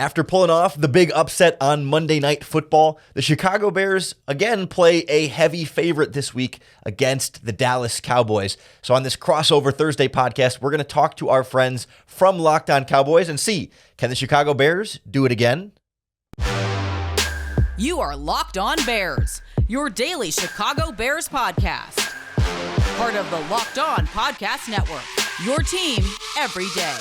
After pulling off the big upset on Monday Night Football, the Chicago Bears again play a heavy favorite this week against the Dallas Cowboys. So on this Crossover Thursday podcast, we're going to talk to our friends from Locked On Cowboys and see, can the Chicago Bears do it again? You are Locked On Bears, your daily Chicago Bears podcast. Part of the Locked On Podcast Network, your team every day.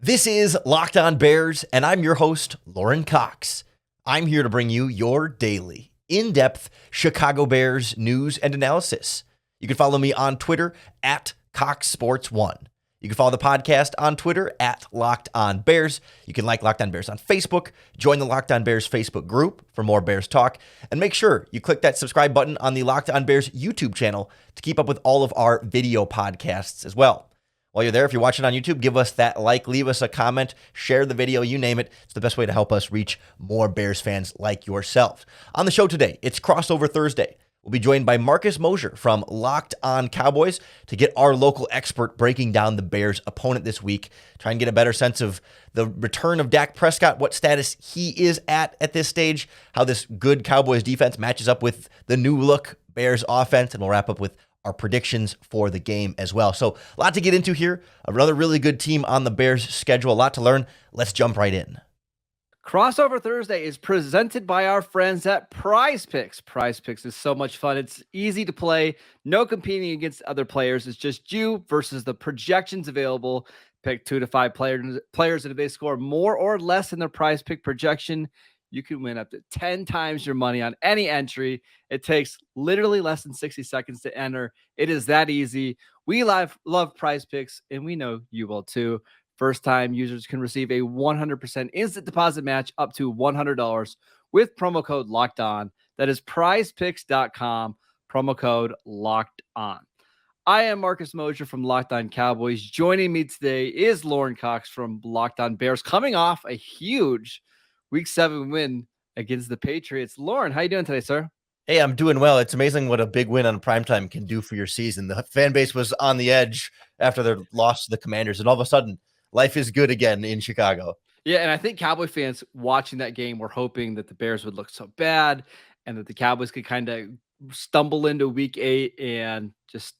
This is Locked On Bears, and I'm your host, Lorin Cox. I'm here to bring you your daily, in-depth Chicago Bears news and analysis. You can follow me on Twitter at CoxSports1. You can follow the podcast on Twitter at Locked On Bears. You can like Locked On Bears on Facebook, join the Locked On Bears Facebook group for more Bears talk, and make sure you click that subscribe button on the Locked On Bears YouTube channel to keep up with all of our video podcasts as well. While you're there, if you're watching on YouTube, give us that like, leave us a comment, share the video, you name it. It's the best way to help us reach more Bears fans like yourself. On the show today, it's Crossover Thursday. We'll be joined by Marcus Mosher from Locked On Cowboys to get our local expert breaking down the Bears' opponent this week, try and get a better sense of the return of Dak Prescott, what status he is at this stage, how this good Cowboys defense matches up with the new look Bears offense, and we'll wrap up with our predictions for the game as well. So a lot to get into here. Another really good team on the Bears schedule. A lot to learn. Let's jump right in. Crossover Thursday is presented by our friends at PrizePicks. PrizePicks is so much fun. It's easy to play. No competing against other players. It's just you versus the projections available. Pick 2 to 5 players, and if they score more or less than their PrizePick projection, you can win up to 10 times your money on any entry. It takes literally less than 60 seconds to enter. It is that easy. We love PrizePicks, and we know you will too. First-time users can receive a 100% instant deposit match up to $100 with promo code Locked On. That is PrizePicks.com, promo code Locked On. I am Marcus Mosher from Locked On Cowboys. Joining me today is Lorin Cox from Locked On Bears, coming off a huge Week 7 win against the Patriots. Lorin, how you doing today, sir? Hey, I'm doing well. It's amazing what a big win on primetime can do for your season. The fan base was on the edge after their loss to the Commanders, and all of a sudden, life is good again in Chicago. Yeah, and I think Cowboy fans watching that game were hoping that the Bears would look so bad and that the Cowboys could kind of stumble into Week 8 and just,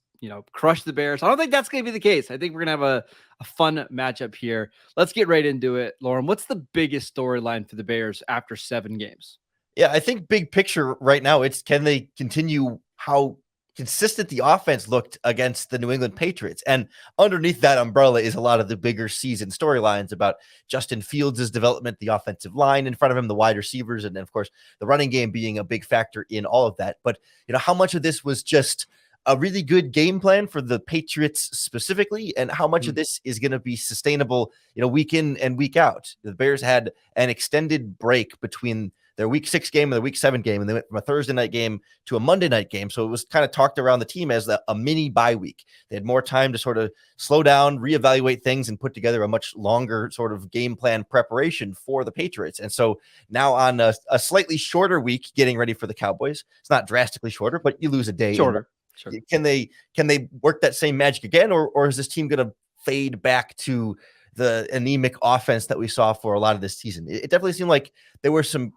crush the Bears. I don't think that's going to be the case. I think we're going to have a fun matchup here. Let's get right into it. Lorin, what's the biggest storyline for the Bears after 7 games? Yeah, I think big picture right now, it's can they continue how consistent the offense looked against the New England Patriots? And underneath that umbrella is a lot of the bigger season storylines about Justin Fields' development, the offensive line in front of him, the wide receivers, and then, of course, the running game being a big factor in all of that. But, how much of this was just a really good game plan for the Patriots specifically, and how much of this is going to be sustainable, week in and week out? The Bears had an extended break between their Week 6 game and their Week 7 game, and they went from a Thursday night game to a Monday night game. So it was kind of talked around the team as a mini bye week. They had more time to sort of slow down, reevaluate things, and put together a much longer sort of game plan preparation for the Patriots. And so now on a slightly shorter week, getting ready for the Cowboys. It's not drastically shorter, but you lose a day. Shorter. Sure. Can they work that same magic again, or is this team going to fade back to the anemic offense that we saw for a lot of this season? It definitely seemed like there were some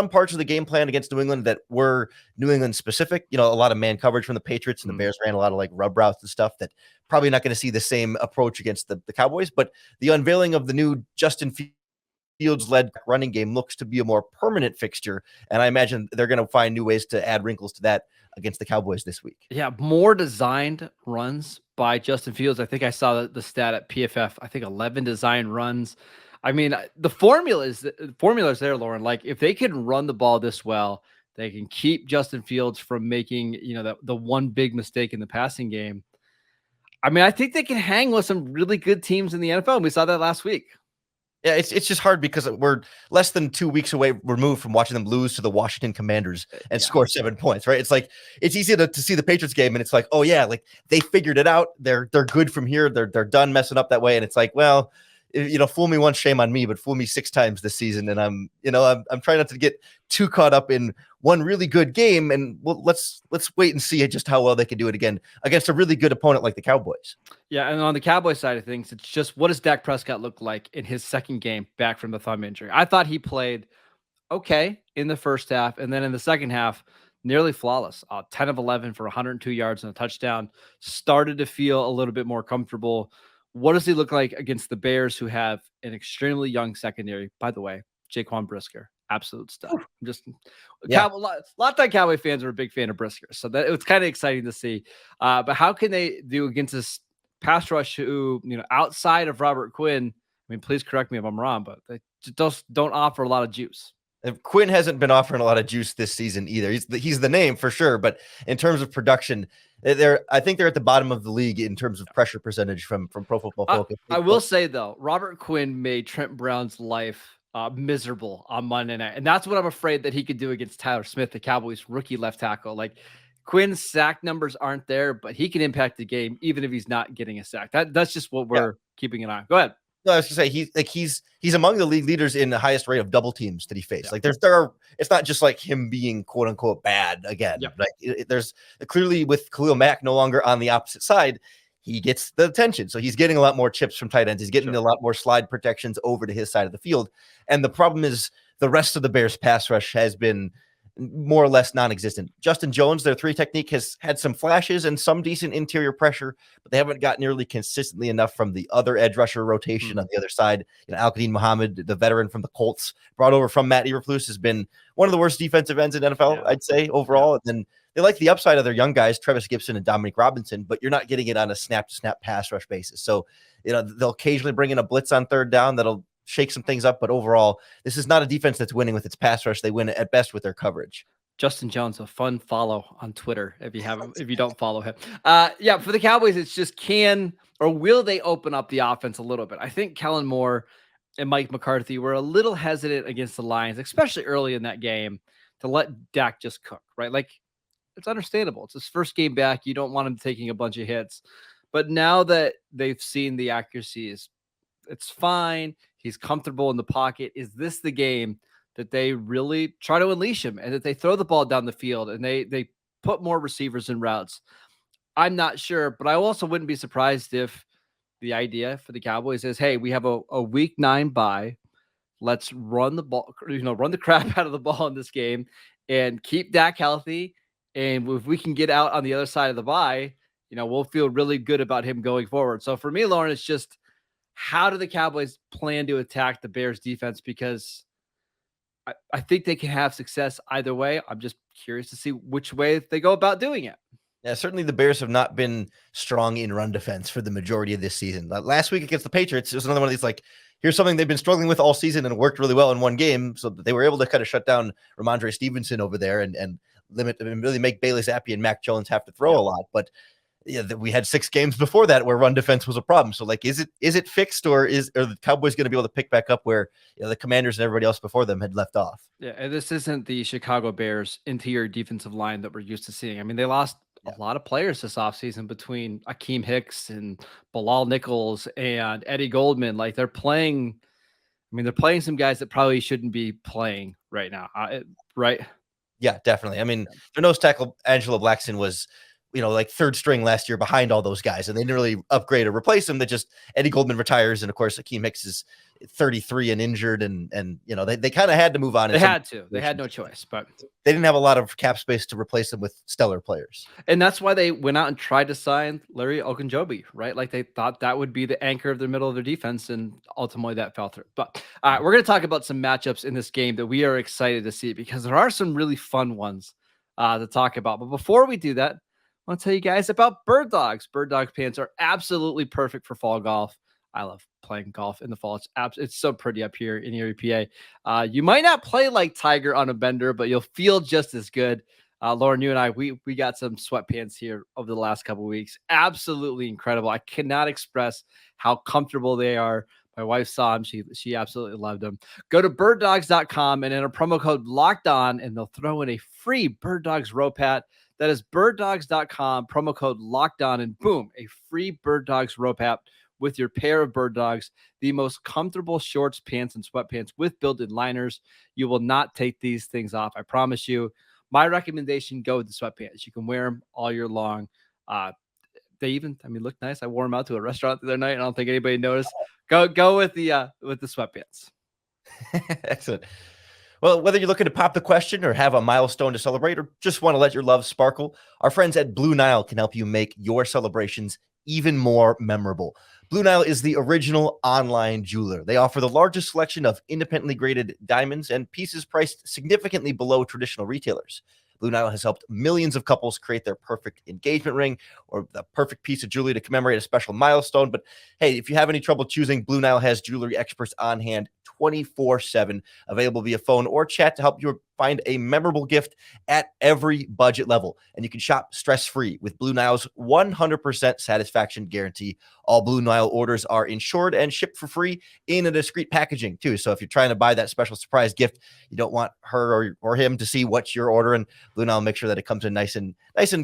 parts of the game plan against New England that were New England specific. A lot of man coverage from the Patriots, and the Bears ran a lot of like rub routes and stuff that probably not going to see the same approach against the Cowboys. But the unveiling of the new Justin Fields-led running game looks to be a more permanent fixture, and I imagine they're going to find new ways to add wrinkles to that against the Cowboys this week. Yeah, more designed runs by Justin Fields. I think I saw the stat at PFF. I think 11 designed runs. I mean, the formula is there, Lorin. Like, if they can run the ball this well, they can keep Justin Fields from making, the one big mistake in the passing game. I mean, I think they can hang with some really good teams in the NFL. And we saw that last week. Yeah, it's just hard because we're less than 2 weeks away removed from watching them lose to the Washington Commanders and score 7 points, right? It's like, it's easy to see the Patriots game and it's like, oh yeah, like they figured it out. They're good from here. They're done messing up that way. And it's like, well, fool me once, shame on me, but fool me 6 times this season. And I'm trying not to get too caught up in one really good game. And let's wait and see just how well they can do it again against a really good opponent like the Cowboys. Yeah, and on the Cowboys side of things, it's just, what does Dak Prescott look like in his second game back from the thumb injury? I thought he played okay in the first half, and then in the second half, nearly flawless. 10 of 11 for 102 yards and a touchdown. Started to feel a little bit more comfortable. What does he look like against the Bears, who have an extremely young secondary? By the way, Jaquan Brisker, absolute stuff. A lot of Cowboy fans are a big fan of Brisker, so that it's kind of exciting to see. But how can they do against this pass rush who, outside of Robert Quinn? I mean, please correct me if I'm wrong, but they just don't offer a lot of juice. Quinn hasn't been offering a lot of juice this season either. He's the name for sure, but in terms of production, I think they're at the bottom of the league in terms of pressure percentage from Pro Football Focus. I will say though, Robert Quinn made Trent Brown's life miserable on Monday night, and that's what I'm afraid that he could do against Tyler Smith, the Cowboys rookie left tackle. Like, Quinn's sack numbers aren't there, but he can impact the game even if he's not getting a sack. That's just what we're keeping an eye on. Go ahead. No, I was gonna say he's among the league leaders in the highest rate of double teams that he faced. Yeah. Like it's not just like him being quote unquote bad again. Yep. Like there's clearly, with Khalil Mack no longer on the opposite side, he gets the attention. So he's getting a lot more chips from tight ends. He's getting a lot more slide protections over to his side of the field. And the problem is the rest of the Bears pass rush has been more or less non-existent. Justin Jones, their 3 technique, has had some flashes and some decent interior pressure, but they haven't got nearly consistently enough from the other edge rusher rotation on the other side. Al-Qadim Muhammad, the veteran from the Colts, brought over from Matt Eberflus, has been one of the worst defensive ends in NFL, I'd say, overall. And then they like the upside of their young guys, Travis Gibson and Dominic Robinson, but you're not getting it on a snap-to-snap pass rush basis. So, they'll occasionally bring in a blitz on third down that'll shake some things up, but overall, this is not a defense that's winning with its pass rush. They win at best with their coverage. Justin Jones, a fun follow on Twitter if you don't follow him. For the Cowboys, it's just will they open up the offense a little bit? I think Kellen Moore and Mike McCarthy were a little hesitant against the Lions, especially early in that game, to let Dak just cook, right? Like, it's understandable. It's his first game back. You don't want him taking a bunch of hits. But now that they've seen the accuracy it's fine, he's comfortable in the pocket. Is this the game that they really try to unleash him and that they throw the ball down the field and they put more receivers in routes? I'm not sure, but I also wouldn't be surprised if the idea for the Cowboys is, hey, we have a week 9 bye. Let's run the ball, run the crap out of the ball in this game and keep Dak healthy. And if we can get out on the other side of the bye, we'll feel really good about him going forward. So for me, Lorin, it's just, how do the Cowboys plan to attack the Bears defense? Because I think they can have success either way. I'm just curious to see which way they go about doing it. Yeah, certainly the Bears have not been strong in run defense for the majority of this season. Last week against the Patriots, it was another one of these, like, here's something they've been struggling with all season and it worked really well in one game. So they were able to kind of shut down Ramondre Stevenson over there and limit and really make Bailey Zappi and Mac Jones have to throw a lot. But we had 6 games before that where run defense was a problem. So, like, is it fixed, or are the Cowboys going to be able to pick back up where the Commanders and everybody else before them had left off? Yeah, and this isn't the Chicago Bears interior defensive line that we're used to seeing. I mean, they lost a lot of players this offseason between Akeem Hicks and Bilal Nichols and Eddie Goldman. Like, they're playing some guys that probably shouldn't be playing right now, right? Yeah, definitely. I mean, their nose tackle, Angelo Blackson, was like 3rd string last year behind all those guys, and they didn't really upgrade or replace him. That just Eddie Goldman retires, and of course Akeem Hicks is 33 and injured, and they kind of had to move on. They had no choice, but they didn't have a lot of cap space to replace them with stellar players, and that's why they went out and tried to sign Larry Ogunjobi, right? Like, they thought that would be the anchor of the middle of their defense, and ultimately that fell through. But we're going to talk about some matchups in this game that we are excited to see, because there are some really fun ones to talk about. But before we do that, I want to tell you guys about Bird Dogs. Bird Dogs pants are absolutely perfect for fall golf. I love playing golf in the fall. It's so pretty up here in Erie, PA. You might not play like Tiger on a bender, but you'll feel just as good. Lorin, you and I, we got some sweatpants here over the last couple of weeks. Absolutely incredible. I cannot express how comfortable they are. My wife saw them. She absolutely loved them. Go to birddogs.com and enter promo code Locked On, and they'll throw in a free Bird Dogs rope hat. That is birddogs.com, promo code Locked On, and boom, a free Bird Dogs rope hat with your pair of Bird Dogs, the most comfortable shorts, pants, and sweatpants with built-in liners. You will not take these things off, I promise you. My recommendation, go with the sweatpants. You can wear them all year long. They even, look nice. I wore them out to a restaurant the other night. I don't think anybody noticed. Go with the sweatpants. Excellent. Well, whether you're looking to pop the question or have a milestone to celebrate or just want to let your love sparkle, our friends at Blue Nile can help you make your celebrations even more memorable. Blue Nile is the original online jeweler. They offer the largest selection of independently graded diamonds and pieces priced significantly below traditional retailers. Blue Nile has helped millions of couples create their perfect engagement ring or the perfect piece of jewelry to commemorate a special milestone. But hey, if you have any trouble choosing, Blue Nile has jewelry experts on hand 24/7, available via phone or chat to help you find a memorable gift at every budget level. And you can shop stress-free with Blue Nile's 100% satisfaction guarantee. All Blue Nile orders are insured and shipped for free in a discreet packaging too. So if you're trying to buy that special surprise gift, you don't want her or him to see what you're ordering, Blue Nile make sure that it comes in nice and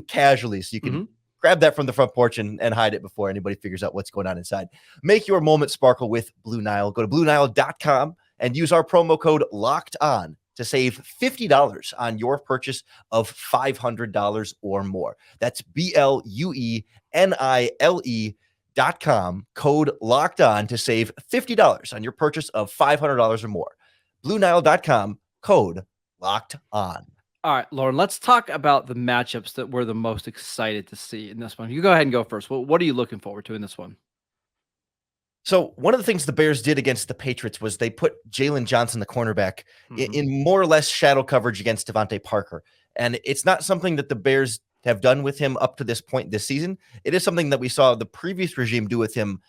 casually, so you can grab that from the front porch and hide it before anybody figures out what's going on inside. Make your moment sparkle with Blue Nile. Go to BlueNile.com and use our promo code LOCKEDON to save $50 on your purchase of $500 or more. That's BlueNile.com, code LOCKEDON to save $50 on your purchase of $500 or more. BlueNile.com, code LOCKEDON. All right, Lorin, let's talk about the matchups that we're the most excited to see in this one. You go ahead and go first. What are you looking forward to in this one? So one of the things the Bears did against the Patriots was they put Jalen Johnson, the cornerback, in more or less shadow coverage against Devontae Parker. And it's not something that the Bears have done with him up to this point this season. It is something that we saw the previous regime do with him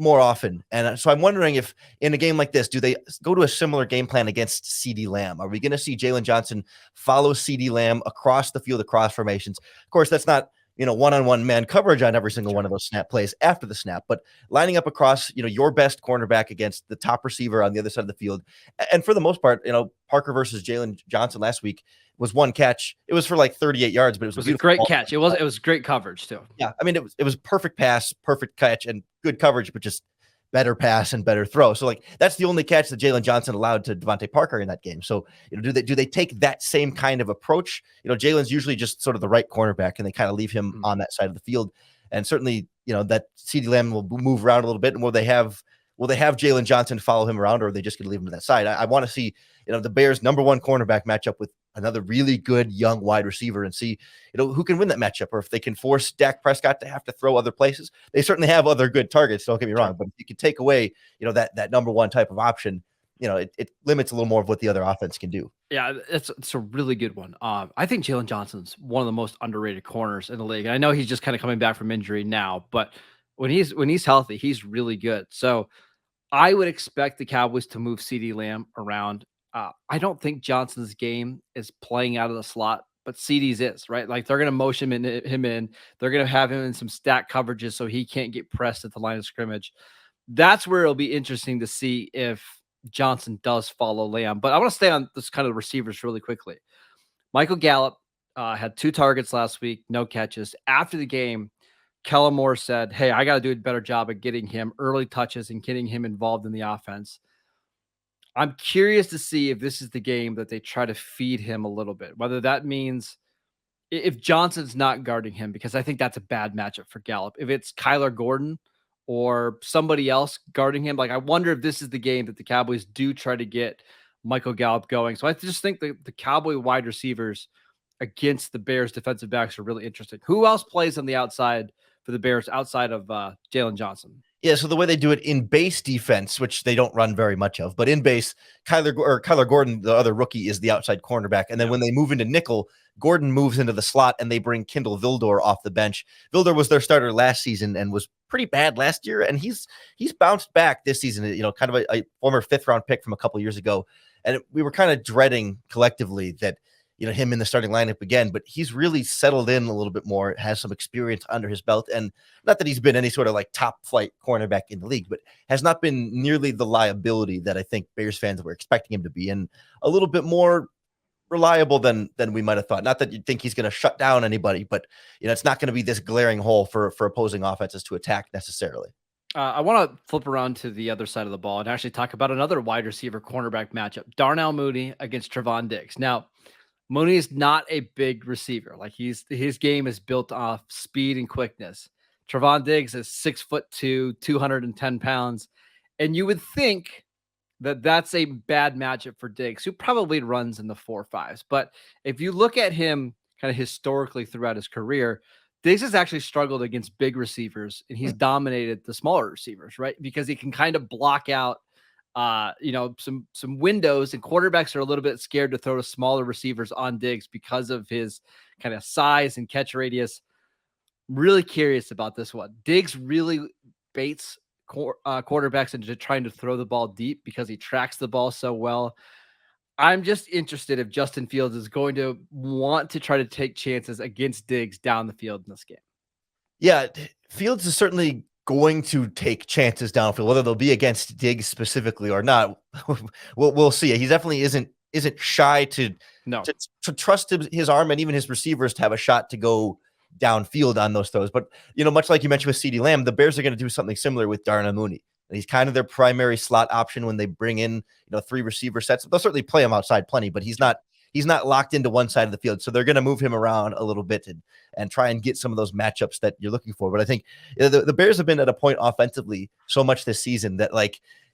more often. And so I'm wondering if in a game like this, do they go to a similar game plan against CeeDee Lamb? Are we going to see Jalen Johnson follow CeeDee Lamb across the field, across formations? Of course, that's not, one-on-one man coverage on every single one of those snap plays after the snap, but lining up across, your best cornerback against the top receiver on the other side of the field. And for the most part, Parker versus Jalen Johnson last week was one catch. It was for like 38 yards, but it was a great catch. It was great coverage too. Yeah. I mean, it was perfect pass, perfect catch, and good coverage, but just better pass and better throw. So like that's the only catch that Jalen Johnson allowed to Devontae Parker in that game. So do they take that same kind of approach? Jalen's usually just sort of the right cornerback, and they kind of leave him on that side of the field. And certainly, that CeeDee Lamb will move around a little bit. And will they have Jalen Johnson follow him around, or are they just going to leave him to that side? I want to see the Bears' number one cornerback matchup with another really good young wide receiver and see, who can win that matchup, or if they can force Dak Prescott to have to throw other places. They certainly have other good targets, don't get me wrong, but if you can take away, that number one type of option, it limits a little more of what the other offense can do. Yeah, it's a really good one. I think Jalen Johnson's one of the most underrated corners in the league. And I know he's just kind of coming back from injury now, but when he's healthy, he's really good. So I would expect the Cowboys to move CeeDee Lamb around. I don't think Johnson's game is playing out of the slot, but CeeDee's is, right? Like they're going to motion him in. They're going to have him in some stack coverages so he can't get pressed at the line of scrimmage. That's where it'll be interesting to see if Johnson does follow Lamb. But I want to stay on this kind of receivers really quickly. Michael Gallup had 2 targets last week, no catches. After the game, Kellen Moore said, hey, I got to do a better job of getting him early touches and getting him involved in the offense. I'm curious to see if this is the game that they try to feed him a little bit, whether that means if Johnson's not guarding him, because I think that's a bad matchup for Gallup. If it's Kyler Gordon or somebody else guarding him, like I wonder if this is the game that the Cowboys do try to get Michael Gallup going. So I just think the Cowboy wide receivers against the Bears defensive backs are really interesting. Who else plays on the outside for the Bears outside of Jalen Johnson? Yeah, so the way they do it in base defense, which they don't run very much of, but in base, Kyler Gordon, the other rookie, is the outside cornerback. And then when they move into nickel, Gordon moves into the slot, and they bring Kindle Vildor off the bench. Vildor was their starter last season and was pretty bad last year, and he's bounced back this season. Kind of a former 5th-round pick from a couple years ago, and we were kind of dreading collectively that him in the starting lineup again, but he's really settled in a little bit more, has some experience under his belt. And not that he's been any sort of like top flight cornerback in the league, but has not been nearly the liability that I think Bears fans were expecting him to be, and a little bit more reliable than we might have thought. Not that you'd think he's going to shut down anybody, but it's not going to be this glaring hole for opposing offenses to attack necessarily. I want to flip around to the other side of the ball and actually talk about another wide receiver cornerback matchup: Darnell Mooney against Trevon Diggs. Now, Mooney is not a big receiver. Like his game is built off speed and quickness. Trevon Diggs is 6'2", 210 pounds. And you would think that that's a bad matchup for Diggs, who probably runs in the 4.5s. But if you look at him kind of historically throughout his career, Diggs has actually struggled against big receivers, and he's dominated the smaller receivers, right? Because he can kind of block out some windows, and quarterbacks are a little bit scared to throw to smaller receivers on Diggs because of his kind of size and catch radius. Really curious about this one. Diggs really baits quarterbacks into trying to throw the ball deep because he tracks the ball so well. I'm just interested if Justin Fields is going to want to try to take chances against Diggs down the field in this game. Yeah, Fields is certainly going to take chances downfield, whether they'll be against Diggs specifically or not. We'll see. He definitely isn't shy to trust his arm and even his receivers to have a shot to go downfield on those throws. But much like you mentioned with CeeDee Lamb, the Bears are going to do something similar with Darnell Mooney. He's kind of their primary slot option when they bring in 3 receiver sets. They'll certainly play him outside plenty, but he's not locked into one side of the field. So they're going to move him around a little bit and try and get some of those matchups that you're looking for. But I think the Bears have been at a point offensively so much this season that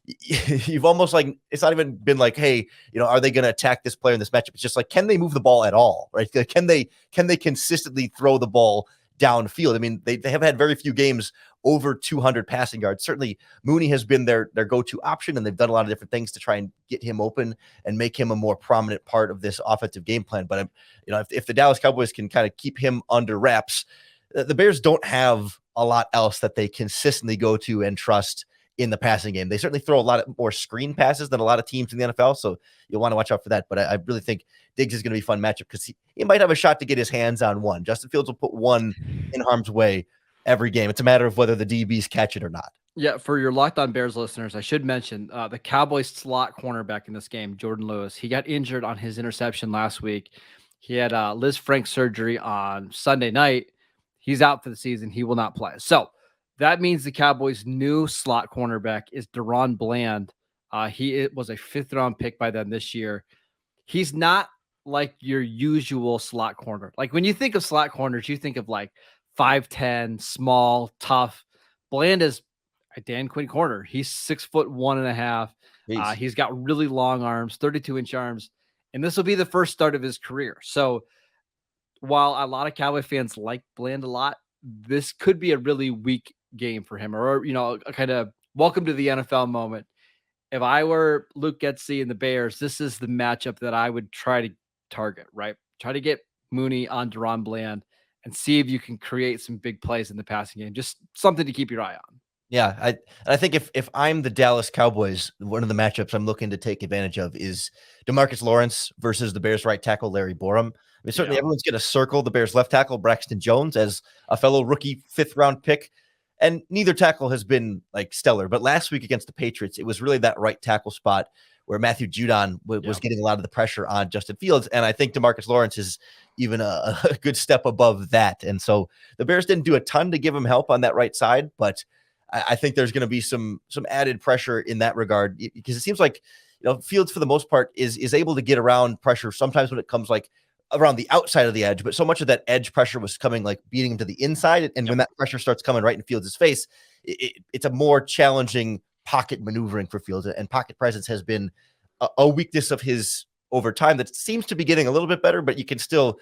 you've almost it's not even been hey, are they going to attack this player in this matchup? It's just can they move the ball at all? Right. Can they consistently throw the ball downfield? I mean, they have had very few games over 200 passing yards. Certainly Mooney has been their go-to option, and they've done a lot of different things to try and get him open and make him a more prominent part of this offensive game plan. But if the Dallas Cowboys can kind of keep him under wraps, the Bears don't have a lot else that they consistently go to and trust in the passing game. They certainly throw a lot more screen passes than a lot of teams in the NFL, so you'll want to watch out for that. But I really think Diggs is going to be a fun matchup because he might have a shot to get his hands on one. Justin Fields will put one in harm's way every game. It's a matter of whether the DBs catch it or not. Yeah, for your Locked On Bears listeners, I should mention the Cowboys slot cornerback in this game, Jordan Lewis. He got injured on his interception last week. He had Liz Frank surgery on Sunday night. He's out for the season. He will not play. So that means the Cowboys' new slot cornerback is Deron Bland. He was a 5th-round pick by them this year. He's not like your usual slot corner. Like when you think of slot corners, you think of 5'10", small, tough. Bland is a Dan Quinn corner. He's 6'1.5". He's got really long arms, 32-inch arms, and this will be the first start of his career. So while a lot of Cowboy fans like Bland a lot, this could be a really weak game for him, or a kind of welcome to the NFL moment. If I were Luke Getsy and the Bears, this is the matchup that I would try to target, right? Try to get Mooney on Deron Bland and see if you can create some big plays in the passing game. Just something to keep your eye on. Yeah, I think if I'm the Dallas Cowboys, one of the matchups I'm looking to take advantage of is DeMarcus Lawrence versus the Bears right tackle Larry Borom. I mean, certainly everyone's going to circle the Bears left tackle Braxton Jones as a fellow rookie 5th-round pick, and neither tackle has been stellar. But last week against the Patriots, it was really that right tackle spot where Matthew Judon was getting a lot of the pressure on Justin Fields, and I think DeMarcus Lawrence is even a good step above that. And so the Bears didn't do a ton to give him help on that right side, but I think there's going to be some added pressure in that regard, because it seems like Fields for the most part is able to get around pressure sometimes when it comes around the outside of the edge, but so much of that edge pressure was coming beating him to the inside, and when that pressure starts coming right in Fields' face, it's a more challenging pocket maneuvering for Fields, and pocket presence has been a weakness of his over time that seems to be getting a little bit better, but you can still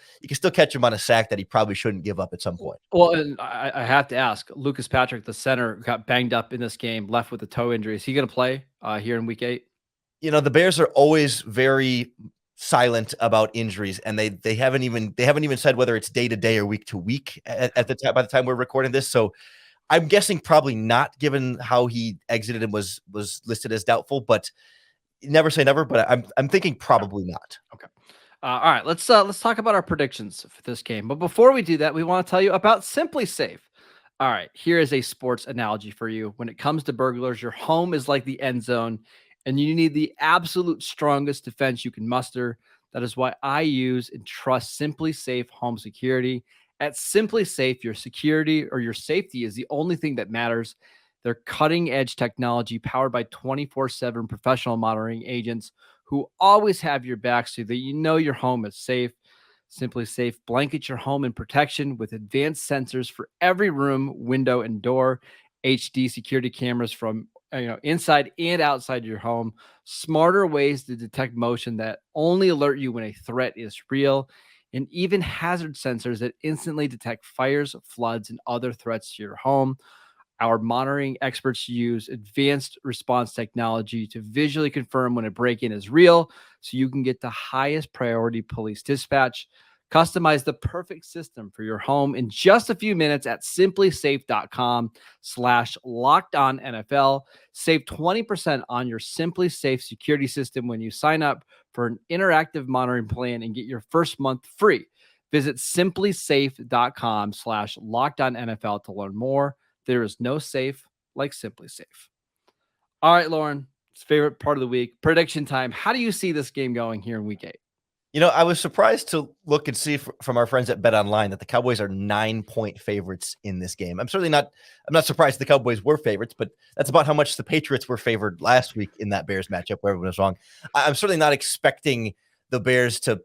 catch him on a sack that he probably shouldn't give up at some point. Well, and I have to ask, Lucas Patrick, the center, got banged up in this game, left with a toe injury. Is he going to play here in Week 8? The Bears are always very silent about injuries, and they haven't even said whether it's day to day or week to week at the time by the time we're recording this. So I'm guessing probably not, given how he exited and was listed as doubtful, but never say never, but I'm thinking probably not. Okay. All right, let's talk about our predictions for this game. But before we do that, we want to tell you about SimpliSafe. All right, here is a sports analogy for you. When it comes to burglars, your home is like the end zone, and you need the absolute strongest defense you can muster. That is why I use and trust SimpliSafe home security. At SimpliSafe, your security or your safety is the only thing that matters. Their cutting-edge technology powered by 24/7 professional monitoring agents who always have your back so that you know your home is safe. SimpliSafe blankets your home in protection with advanced sensors for every room, window, and door, HD security cameras from inside and outside your home, smarter ways to detect motion that only alert you when a threat is real, and even hazard sensors that instantly detect fires, floods, and other threats to your home. Our monitoring experts use advanced response technology to visually confirm when a break-in is real so you can get the highest priority police dispatch. Customize the perfect system for your home in just a few minutes at simplysafe.com/lockedonnfl. Save 20% on your SimpliSafe security system when you sign up for an interactive monitoring plan and get your first month free. Visit simplysafe.com/lockedonnfl to learn more. There is no safe like SimpliSafe. All right, Lorin, it's favorite part of the week. Prediction time. How do you see this game going here in week 8? I was surprised to look and see from our friends at BetOnline that the Cowboys are 9-point favorites in this game. I'm not surprised the Cowboys were favorites, but that's about how much the Patriots were favored last week in that Bears matchup where everyone was wrong. I'm certainly not expecting the Bears to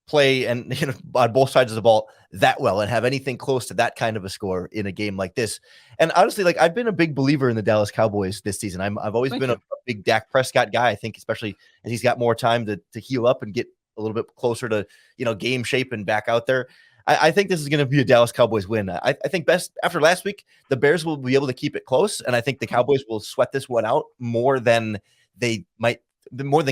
play and on both sides of the ball that well and have anything close to that kind of a score in a game like this. And honestly, I've been a big believer in the Dallas Cowboys this season. I've always been a big Dak Prescott guy. I think especially as he's got more time to heal up and get a little bit closer to game shape and back out there. I think this is going to be a Dallas Cowboys win. I think best after last week, the Bears will be able to keep it close, and I think the Cowboys will sweat this one out more than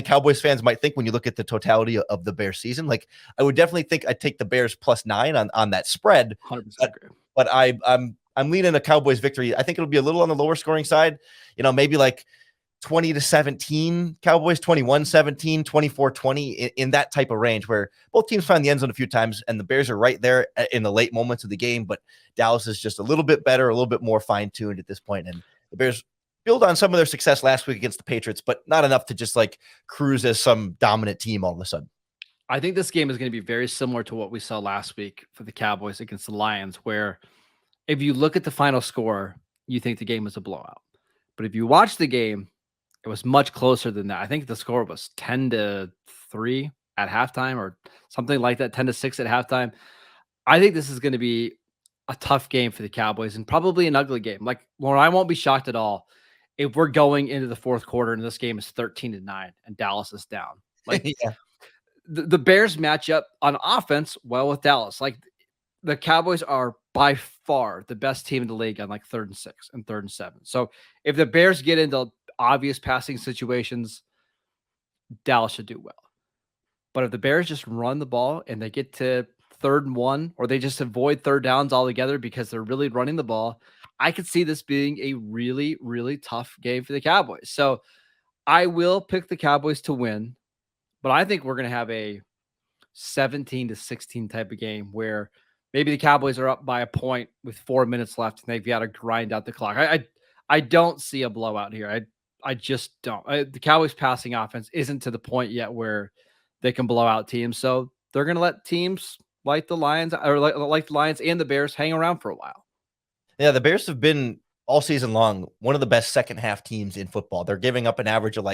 Cowboys fans might think when you look at the totality of the Bears season. I would definitely think I'd take the Bears +9 on that spread. 100% agree. But I'm leaning a Cowboys victory. I think it'll be a little on the lower scoring side. Maybe 20-17 Cowboys, 21-17, 24-20 in that type of range where both teams find the end zone a few times and the Bears are right there in the late moments of the game. But Dallas is just a little bit better, a little bit more fine-tuned at this point. And the Bears build on some of their success last week against the Patriots, but not enough to just cruise as some dominant team all of a sudden. I think this game is going to be very similar to what we saw last week for the Cowboys against the Lions, where if you look at the final score, you think the game was a blowout. But if you watch the game, it was much closer than that. I think the score was 10-3 at halftime or something like that, 10-6 at halftime. I think this is going to be a tough game for the Cowboys and probably an ugly game. Lauren, I won't be shocked at all if we're going into the fourth quarter and this game is 13-9 and Dallas is down. Yeah. The Bears match up on offense well with Dallas. The Cowboys are by far the best team in the league on 3rd and 6 and 3rd and 7. So if the Bears get into obvious passing situations, Dallas should do well. But if the Bears just run the ball and they get to 3rd and 1, or they just avoid third downs altogether because they're really running the ball, I could see this being a really, really tough game for the Cowboys. So I will pick the Cowboys to win, but I think we're going to have a 17-16 type of game where maybe the Cowboys are up by a point with 4 minutes left and they've got to grind out the clock. I don't see a blowout here. I just don't. The Cowboys passing offense isn't to the point yet where they can blow out teams. So they're going to let teams like the Lions or like the Lions and the Bears hang around for a while. Yeah, the Bears have been all season long one of the best second half teams in football. They're giving up an average of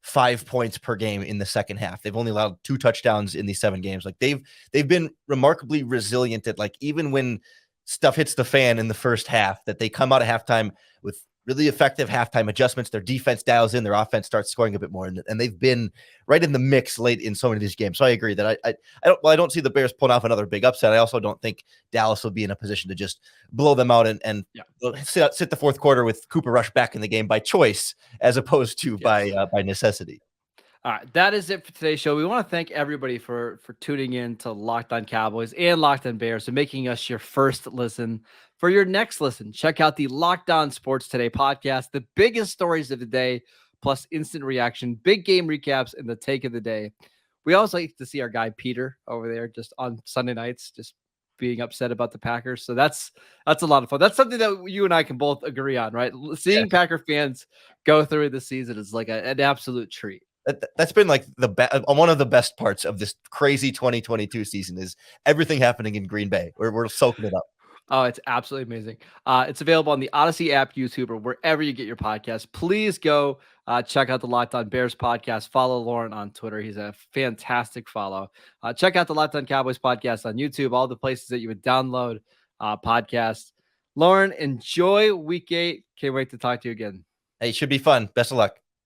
5 points per game in the second half. They've only allowed 2 touchdowns in these 7 games. They've been remarkably resilient at even when stuff hits the fan in the first half, that they come out of halftime with really effective halftime adjustments. Their defense dials in, their offense starts scoring a bit more, and they've been right in the mix late in so many of these games. So I agree that I don't see the Bears pulling off another big upset. I also don't think Dallas will be in a position to just blow them out and sit the fourth quarter with Cooper Rush back in the game by choice as opposed to by necessity. All right, that is it for today's show. We want to thank everybody for tuning in to Locked On Cowboys and Locked On Bears and making us your first listen. For your next listen, check out the Locked On Sports Today podcast, the biggest stories of the day, plus instant reaction, big game recaps, and the take of the day. We always like to see our guy Peter over there just on Sunday nights, just being upset about the Packers. So that's a lot of fun. That's something that you and I can both agree on, right? Seeing Packer fans go through the season is an absolute treat. That's been one of the best parts of this crazy 2022 season is everything happening in Green Bay. We're soaking it up. Oh, it's absolutely amazing. It's available on the Odyssey app, YouTube, or wherever you get your podcasts. Please go check out the Locked On Bears podcast. Follow Lorin on Twitter. He's a fantastic follow. Check out the Locked On Cowboys podcast on YouTube, all the places that you would download podcasts. Lorin, enjoy week 8. Can't wait to talk to you again. Hey, it should be fun. Best of luck.